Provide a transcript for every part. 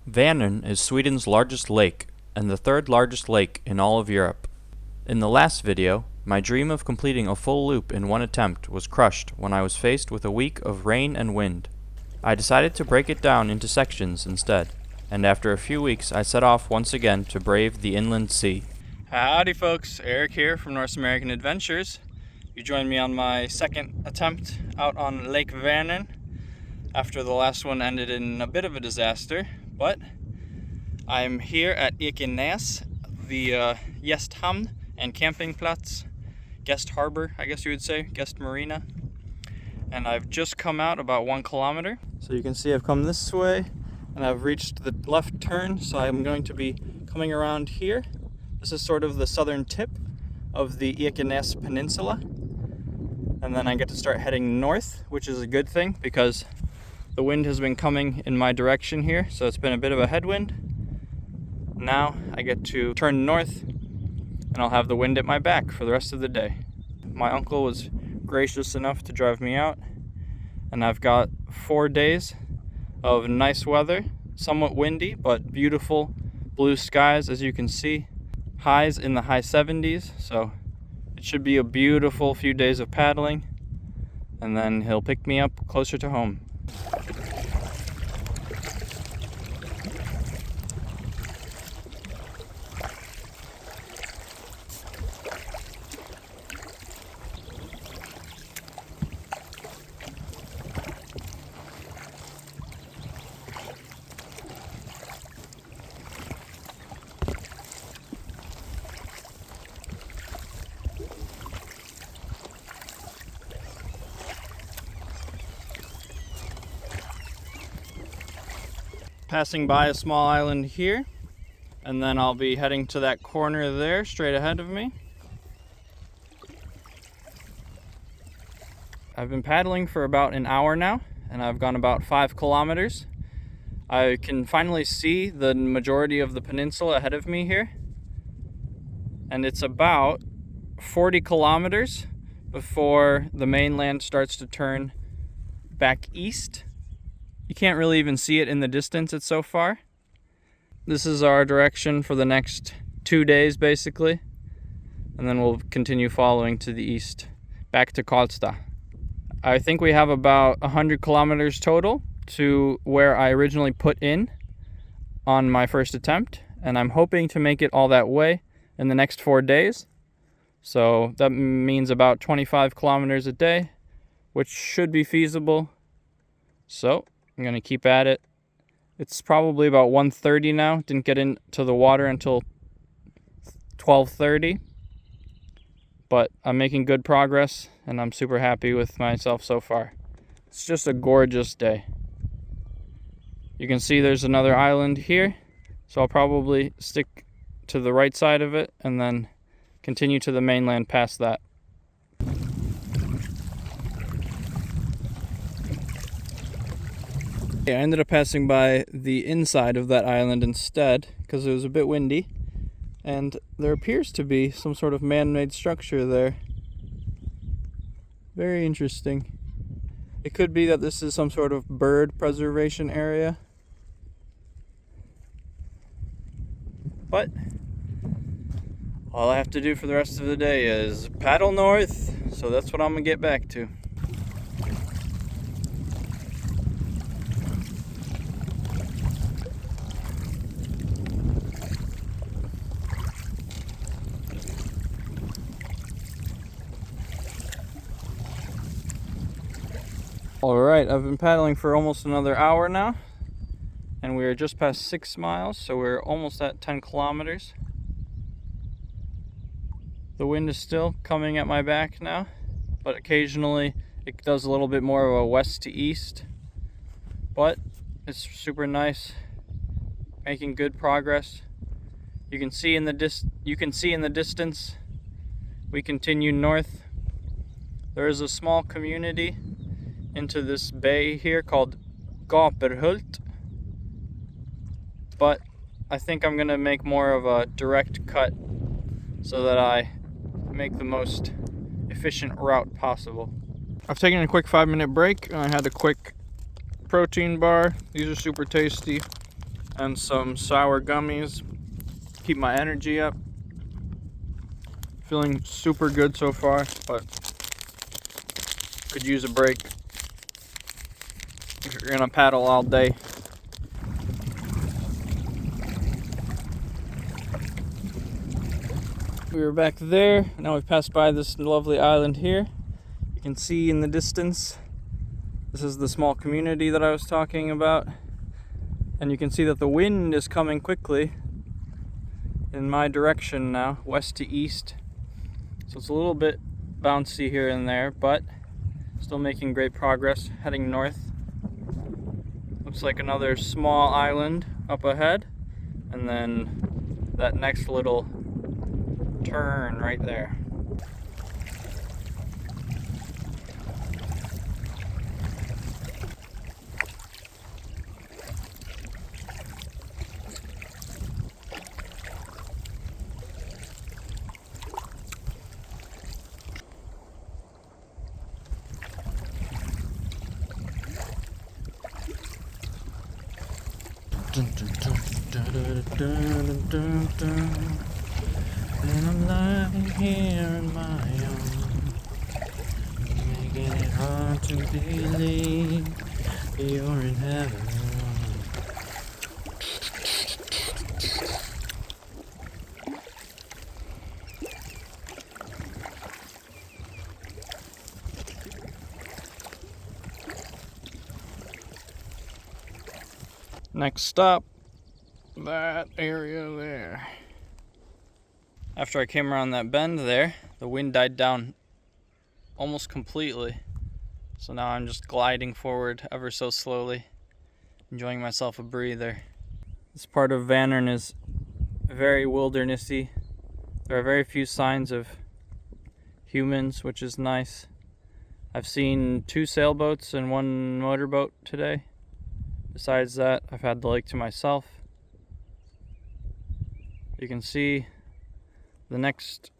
Vänern is Sweden's largest lake, and the third largest lake in all of Europe. In the last video, my dream of completing a full loop in one attempt was crushed when I was faced with a week of rain and wind. I decided to break it down into sections instead, and after a few weeks I set off once again to brave the inland sea. Howdy folks, Eric here from North American Adventures. You joined me on my second attempt out on Lake Vänern after the last one ended in a bit of a disaster, but I'm here at Ekenas, the Gästhamn and Campingplats, guest harbor, I guess you would say, guest marina. And I've just come out about 1 kilometer. So you can see I've come this way and I've reached the left turn, so I'm going to be coming around here. This is sort of the southern tip of the Ekenas peninsula. And then I get to start heading north, which is a good thing because the wind has been coming in my direction here, so it's been a bit of a headwind. Now I get to turn north and I'll have the wind at my back for the rest of the day. My uncle was gracious enough to drive me out, and I've got 4 days of nice weather, somewhat windy, but beautiful blue skies as you can see. Highs in the high 70s, so it should be a beautiful few days of paddling, and then he'll pick me up closer to home. Passing by a small island here, and then I'll be heading to that corner there straight ahead of me. I've been paddling for about an hour now, and I've gone about 5 kilometers. I can finally see the majority of the peninsula ahead of me here, and it's about 40 kilometers before the mainland starts to turn back east. You can't really even see it in the distance, it's so far. This is our direction for the next 2 days basically, and then we'll continue following to the east back to Karlstad. I think we have about 100 kilometers total to where I originally put in on my first attempt, and I'm hoping to make it all that way in the next 4 days. So that means about 25 kilometers a day, which should be feasible. So I'm going to keep at it. It's probably about 1:30 now. Didn't get into the water until 12:30. But I'm making good progress, and I'm super happy with myself so far. It's just a gorgeous day. You can see there's another island here, so I'll probably stick to the right side of it and then continue to the mainland past that. I ended up passing by the inside of that island instead because it was a bit windy, and there appears to be some sort of man-made structure there. Very interesting. It could be that this is some sort of bird preservation area, but all I have to do for the rest of the day is paddle north, so that's what I'm gonna get back to. Alright, I've been paddling for almost another hour now, and we are just past 6 miles, so we're almost at 10 kilometers. The wind is still coming at my back now, but occasionally it does a little bit more of a west to east. But it's super nice, making good progress. You can see in the distance we continue north. There is a small community into this bay here called Gaperhult, but I think I'm gonna make more of a direct cut so that I make the most efficient route possible. I've taken a quick 5-minute break and I had a quick protein bar. These are super tasty. and some sour gummies. Keep my energy up. Feeling super good so far, but could use a break if you're gonna paddle all day. We were back there, now we've passed by this lovely island here. You can see in the distance, this is the small community that I was talking about. And you can see that the wind is coming quickly in my direction now, west to east. So it's a little bit bouncy here and there, but still making great progress, heading north. Looks like another small island up ahead, and then that next little turn right there. And I'm lying here on my own, making it hard to believe you're in heaven. Next stop, that area there. After I came around that bend there, the wind died down almost completely. So now I'm just gliding forward ever so slowly, enjoying myself a breather. This part of Vänern is very wildernessy. There are very few signs of humans, which is nice. I've seen 2 sailboats and 1 motorboat today. Besides that, I've had the lake to myself. You can see the next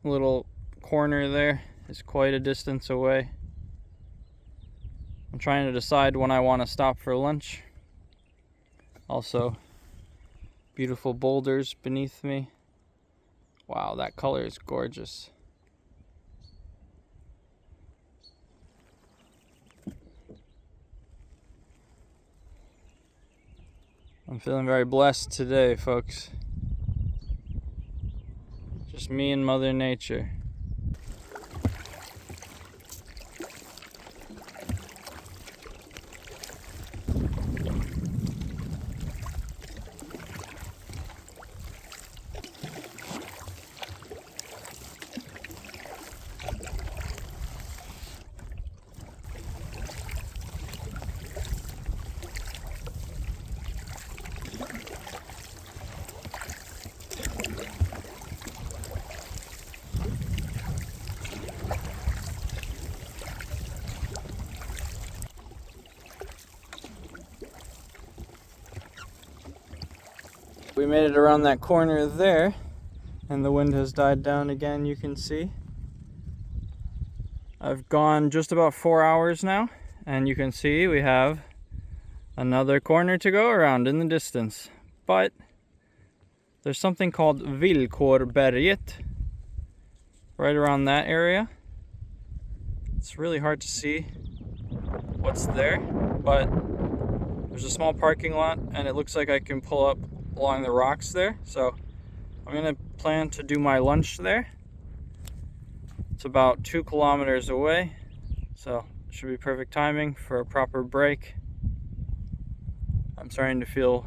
little corner there is quite a distance away. I'm trying to decide when I want to stop for lunch. Also, beautiful boulders beneath me. Wow, that color is gorgeous. I'm feeling very blessed today, folks. Just me and Mother Nature. We made it around that corner there, and the wind has died down again, you can see. I've gone just about 4 hours now, and you can see we have another corner to go around in the distance. But there's something called V-Corbat right around that area. It's really hard to see what's there, but there's a small parking lot, and it looks like I can pull up along the rocks there. So I'm gonna plan to do my lunch there. It's about 2 kilometers away, so it should be perfect timing for a proper break. I'm starting to feel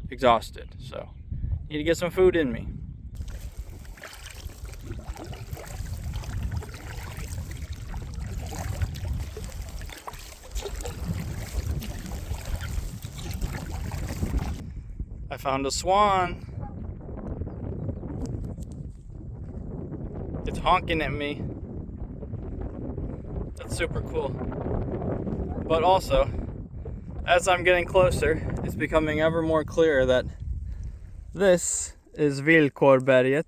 exhausted, so need to get some food in me. I found a swan. It's honking at me. That's super cool. But also, as I'm getting closer, it's becoming ever more clear that this is V-Corbat.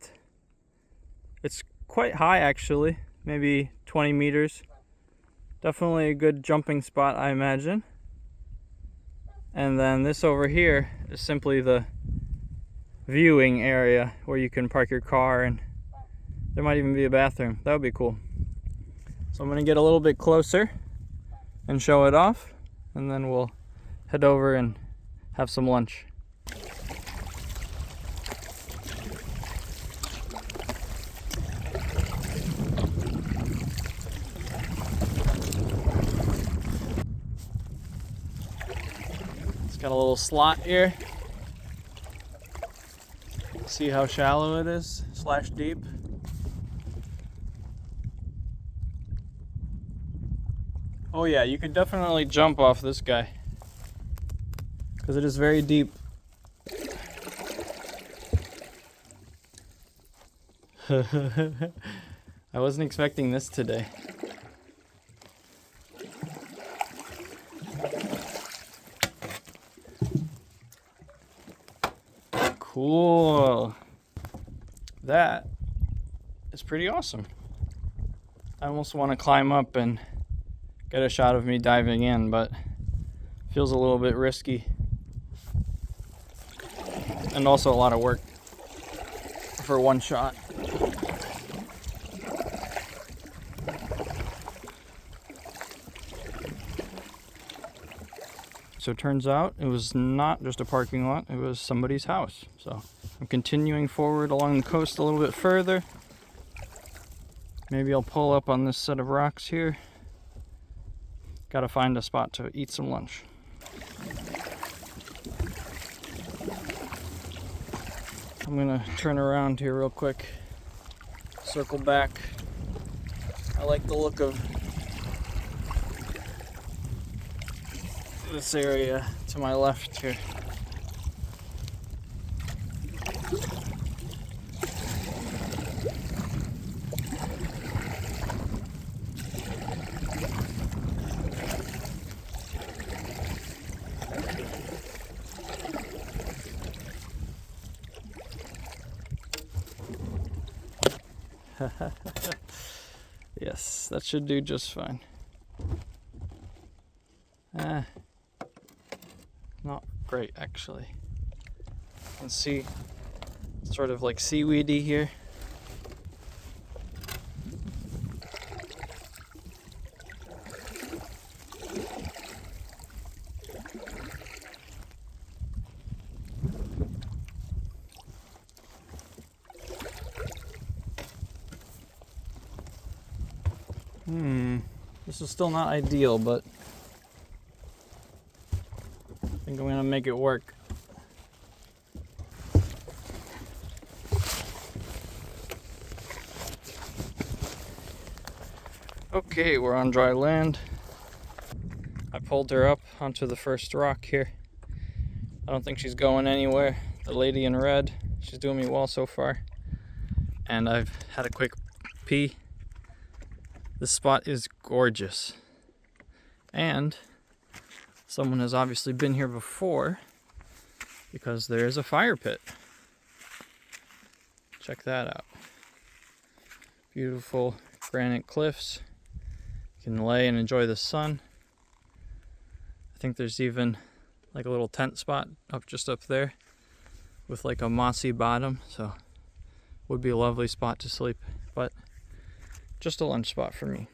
It's quite high actually, maybe 20 meters. Definitely a good jumping spot, I imagine. And then this over here is simply the viewing area where you can park your car, and there might even be a bathroom. That would be cool. So I'm gonna get a little bit closer and show it off, and then we'll head over and have some lunch. It's got a little slot here. See how shallow it is, / deep. Oh yeah, you could definitely jump off this guy, because it is very deep. I wasn't expecting this today. Cool. That is pretty awesome. I almost want to climb up and get a shot of me diving in, but feels a little bit risky. And also a lot of work for one shot. So it turns out it was not just a parking lot, it was somebody's house. So I'm continuing forward along the coast a little bit further. Maybe I'll pull up on this set of rocks here. Gotta find a spot to eat some lunch. I'm gonna turn around here real quick, circle back. I like the look of this area to my left here. Yes, that should do just fine. Not great actually. You can see it's sort of like seaweedy here. This is still not ideal, but I think I'm gonna make it work. Okay, we're on dry land. I pulled her up onto the first rock here. I don't think she's going anywhere. The lady in red, she's doing me well so far. And I've had a quick pee. This spot is gorgeous. And someone has obviously been here before because there is a fire pit. Check that out. Beautiful granite cliffs. You can lay and enjoy the sun. I think there's even like a little tent spot just up there with like a mossy bottom, so would be a lovely spot to sleep, but just a lunch spot for me.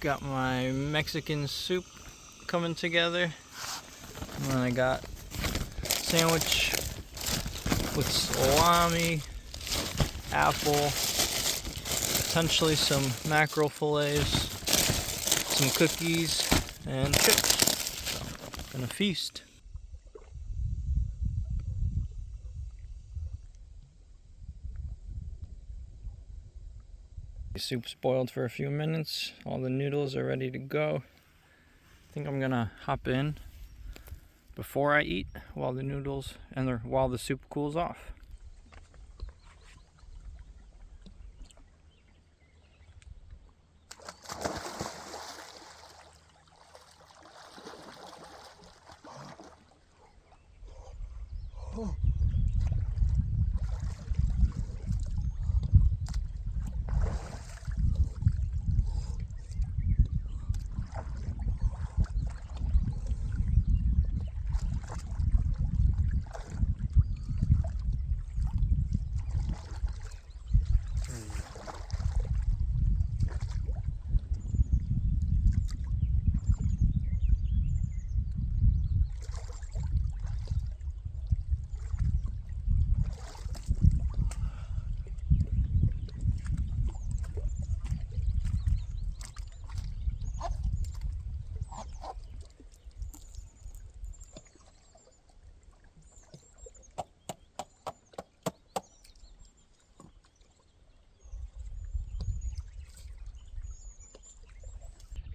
Got my Mexican soup coming together, and then I got a sandwich with salami, apple, potentially some mackerel fillets, some cookies, and chips. So, gonna feast. Soup's boiled for a few minutes. All the noodles are ready to go. I think I'm gonna hop in before I eat while the noodles and while the soup cools off.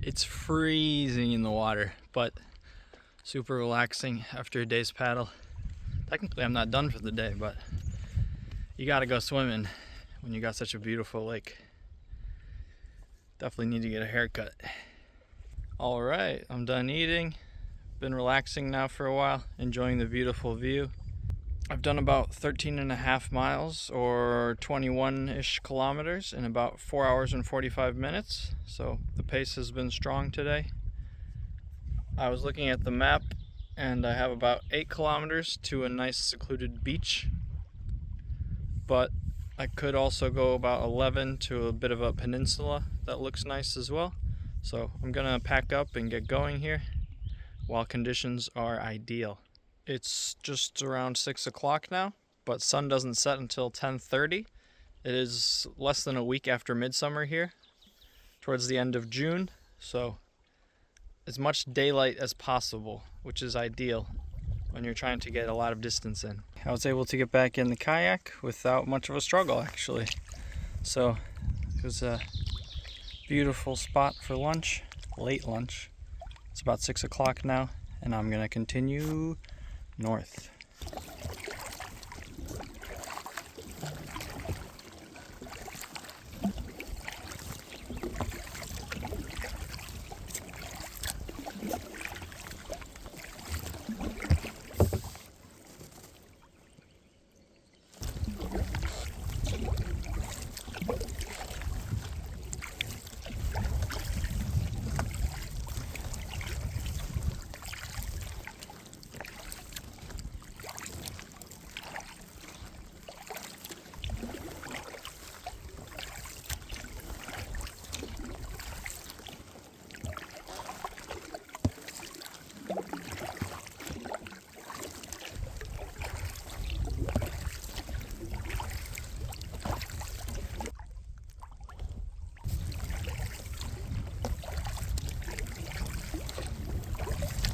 It's freezing in the water, but super relaxing after a day's paddle. Technically, I'm not done for the day, but you gotta go swimming when you got such a beautiful lake. Definitely need to get a haircut. All right, I'm done eating. Been relaxing now for a while, enjoying the beautiful view. I've done about 13.5 miles or 21-ish kilometers in about 4 hours and 45 minutes. So the pace has been strong today. I was looking at the map and I have about 8 kilometers to a nice secluded beach. But I could also go about 11 to a bit of a peninsula that looks nice as well. So I'm gonna pack up and get going here while conditions are ideal. It's just around 6 o'clock now, but sun doesn't set until 10:30. It is less than a week after midsummer here, towards the end of June, so as much daylight as possible, which is ideal when you're trying to get a lot of distance in. I was able to get back in the kayak without much of a struggle, actually. So it was a beautiful spot for lunch, late lunch. It's about 6 o'clock now, and I'm gonna continue north.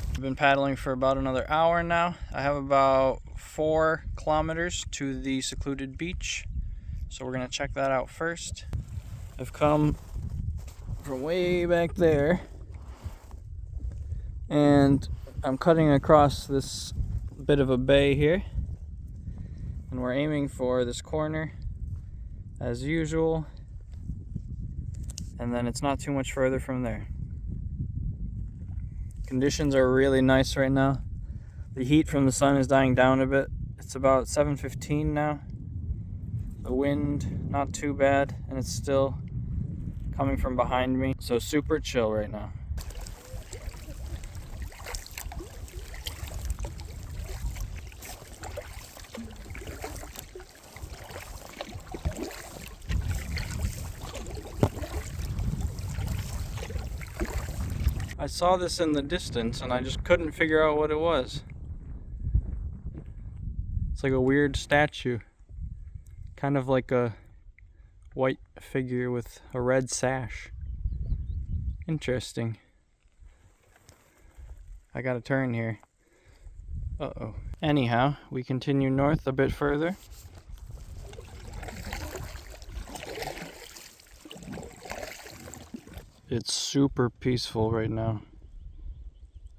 I've been paddling for about another hour now. I have about 4 kilometers to the secluded beach, so we're gonna check that out first. I've come from way back there and I'm cutting across this bit of a bay here, and we're aiming for this corner as usual, and then it's not too much further from there. Conditions are really nice right now. The heat from the sun is dying down a bit. It's about 7:15 now. The wind, not too bad, and it's still coming from behind me. So super chill right now. I saw this in the distance and I just couldn't figure out what it was. It's like a weird statue. Kind of like a white figure with a red sash. Interesting. I gotta turn here. Uh-oh. Anyhow, we continue north a bit further. It's super peaceful right now.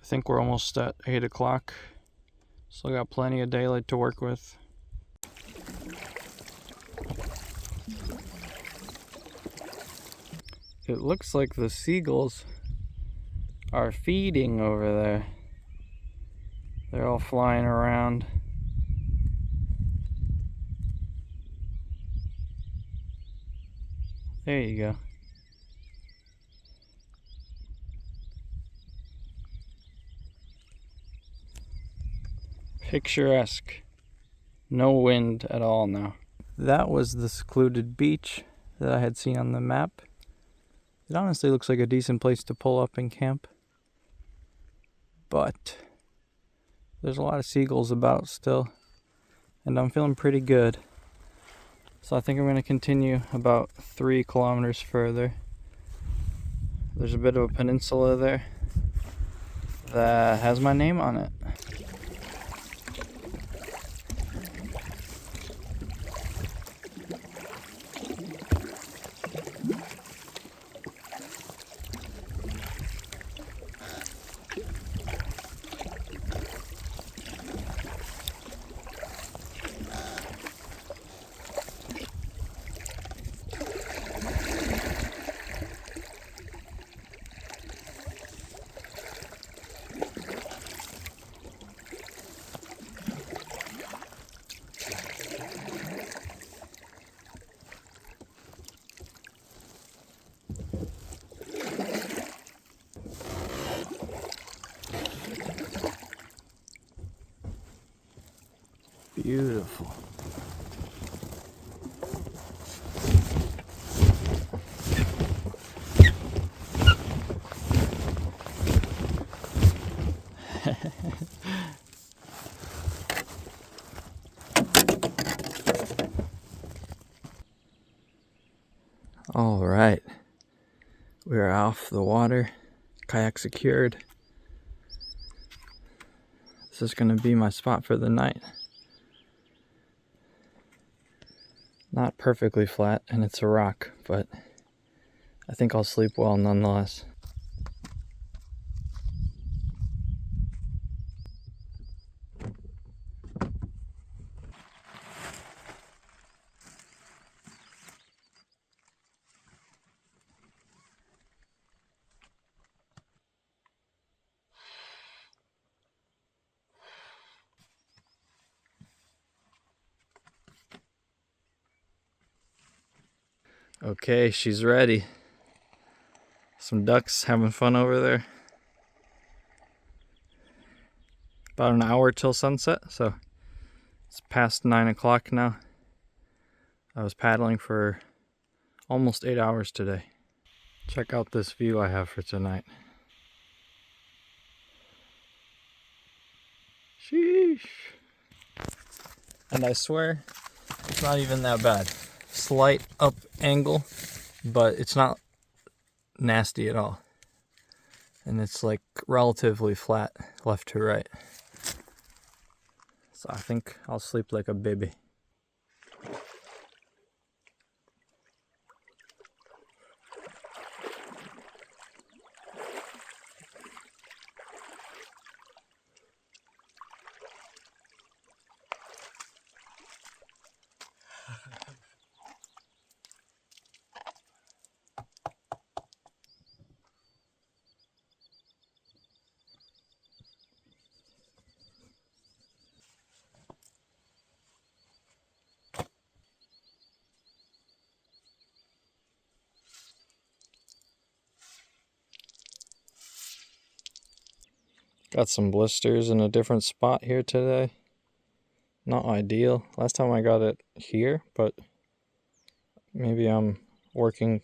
I think we're almost at 8 o'clock. Still got plenty of daylight to work with. It looks like the seagulls are feeding over there. They're all flying around. There you go. Picturesque. No wind at all now. That was the secluded beach that I had seen on the map. It honestly looks like a decent place to pull up and camp. But there's a lot of seagulls about still. And I'm feeling pretty good. So I think I'm going to continue about 3 kilometers further. There's a bit of a peninsula there that has my name on it. Beautiful. All right, we're off the water, kayak secured. This is going to be my spot for the night. Not perfectly flat, and it's a rock, but I think I'll sleep well nonetheless. Okay, she's ready. Some ducks having fun over there. About an hour till sunset, so it's past 9 o'clock now. I was paddling for almost 8 hours today. Check out this view I have for tonight. Sheesh. And I swear, it's not even that bad. Slight up angle, but it's not nasty at all. And it's like relatively flat left to right. So I think I'll sleep like a baby. Got some blisters in a different spot here today. Not ideal. Last time I got it here, but maybe I'm gripping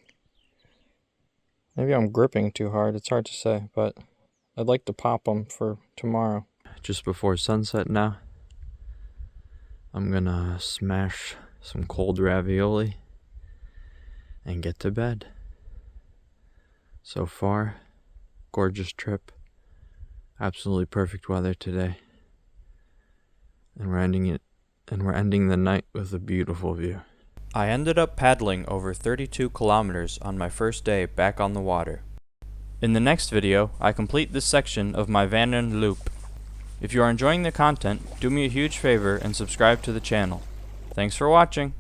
too hard. It's hard to say, but I'd like to pop them for tomorrow. Just before sunset now. I'm gonna smash some cold ravioli and get to bed. So far, gorgeous trip. Absolutely perfect weather today. And we're ending the night with a beautiful view. I ended up paddling over 32 kilometers on my first day back on the water. In the next video, I complete this section of my Vänern loop. If you are enjoying the content, do me a huge favor and subscribe to the channel. Thanks for watching!